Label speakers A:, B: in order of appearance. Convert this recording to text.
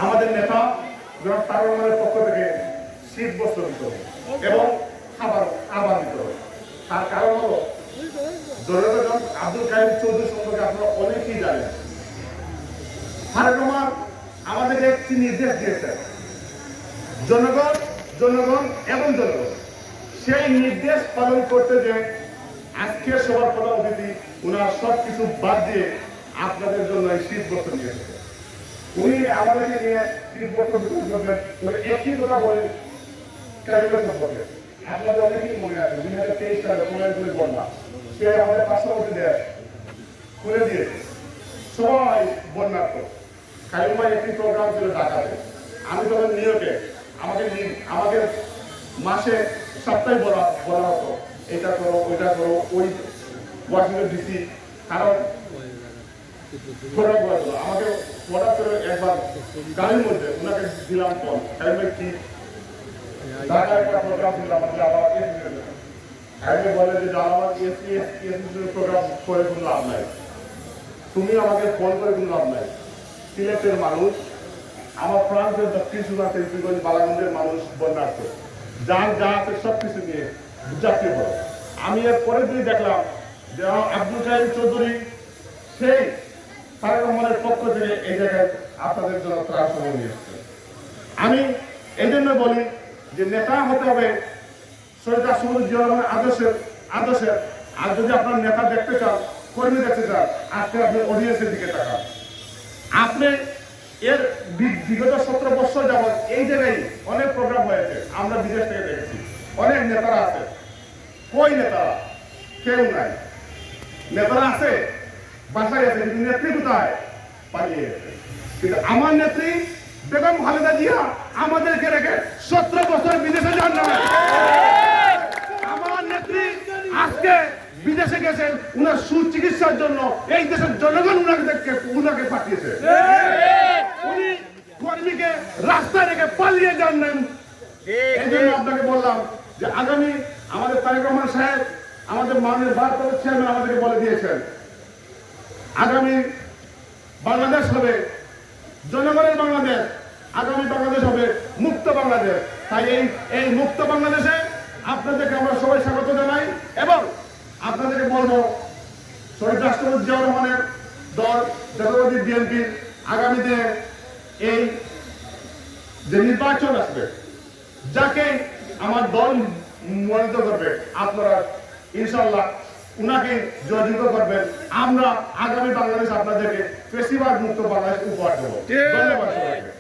A: আমাদের নেতা জনাব তারেক রহমানের পক্ষ থেকে শীত বস্ত্র দিত এবং খাবার দিত। তার কারণ হলো জনগণ আব্দুল কাইম চৌধুরী সম্পর্কে আপনারা অনেকেই জানেন। তারেক রহমান আমাদেরকে একটি নির্দেশ দিয়েছেন, জনগণ জনগণ এবং জনগণ। সেই নির্দেশ পালন করতে যে আজকে সবার প্রধান অতিথি উনার সবকিছু বাদ দিয়ে আপনাদের জন্য এই শীত বস্ত্র নিয়ে এসেছে। উনি আমাদেরকে নিয়ে শীত বস্ত্র বিতরণ করবেন। একই কথা বলে ক্যাবিনেট সম্পর্কে আপনাদের অনেকেই মনে আছে 2023 সালে কোরআনপুরের বন্যা, সে আমাদের পার্শ্ববর্তী দেশ খুলে দিয়ে সবাই বন্যার্থ। কালিম ভাই একটি প্রোগ্রাম ছিল ঢাকাতে, আমি তখন নিউ ইয়র্কে, আমাকে মাসে সপ্তাহে বলা হতো এটা করো ওইটা করো, ওই ওয়াশিংটন ডিসি কারণ প্রোগ্রাম করা ছিল। আমাকে হঠাৎ করে একবার গাড়ির মধ্যে ওনাকে দিলাম ফোন, কালিম ভাই কি ঢাকায় একটা প্রোগ্রাম ছিল আমাদের আবার আমি বলে যে আমার প্রোগ্রাম করে কোনো লাভ নাই, তুমি আমাকে ফোন করে কোনো লাভ নাই। সিলেটের মানুষ, আমার ফ্রান্সের দক্ষিণ সুদান শিল্পীগঞ্জ বালাগঞ্জের মানুষ বন্যার্থ, যার যা আছে সব কিছু নিয়ে জাতীয় বড়। আমি এর পরে দিয়ে দেখলাম যে আব্দুল কাইম চৌধুরী সেই তারেক রহমানের পক্ষ থেকে এই জায়গায় আপনাদের জন্য ত্রাণ সময় নিয়ে এসছে। আমি এই জন্য বলি যে নেতা হতে হবে শহীদ রাষ্ট্রপতি জিয়া রহমানের আদর্শের। আর যদি আপনার নেতা দেখতে চান, কর্মী দেখতে চান, আজকে আপনি অডিয়েন্সের দিকে তাকান। আপনি এর বিগত 17 বছর যাবৎ এই জায়গায় অনেক প্রোগ্রাম হয়েছে, আমরা বিদেশ থেকে দেখেছি, অনেক নেতারা আছে। কই নেতারা? কেউ নাই। নেতারা আছে, বাসায় আছে, কিন্তু নেত্রী কোথায়? পালিয়ে গেছে। কিন্তু আমার নেত্রী বেগম খালেদা জিয়া আমাদেরকে রেখে 17 বছর বিদেশে যান না। আমার নেত্রী আজকে বিদেশে গেছেন উনার সুচিকিৎসার জন্য, এই দেশের জনগণ উনাকে পাঠিয়েছে। উনি কর্মীকে রাস্তায় রেখে পালিয়ে যান নাই। এই জন্য আপনাকে বললাম যে আগামী আমাদের তারেক রহমান সাহেব, আমাদের মাননীয় ভারপ্রাপ্ত চেয়ারম্যান আমাদেরকে বলে দিয়েছেন আগামী বাংলাদেশ হবে জনগণের বাংলাদেশ, আগামী বাংলাদেশ হবে মুক্ত বাংলাদেশ। তাই এই মুক্ত বাংলাদেশে আপনাদেরকে আমরা সবাই স্বাগত জানাই এবং আপনাদেরকে বলবো শহীদ রাষ্ট্রপতি জিয়া রহমানের দল জাতীয়তাবাদী বিএনপির আগামী দিনে এই যে নির্বাচন আসবে, যাকে আমার দল মনোনীত করবে, আপনারা ইনশাআল্লাহ উনাকে জয়যুক্ত করবেন। আমরা আগামী বাংলাদেশ আপনাদেরকে ফেসিবাদ মুক্ত বাংলাদেশ উপহার দেবো। ধন্যবাদ সবাইকে।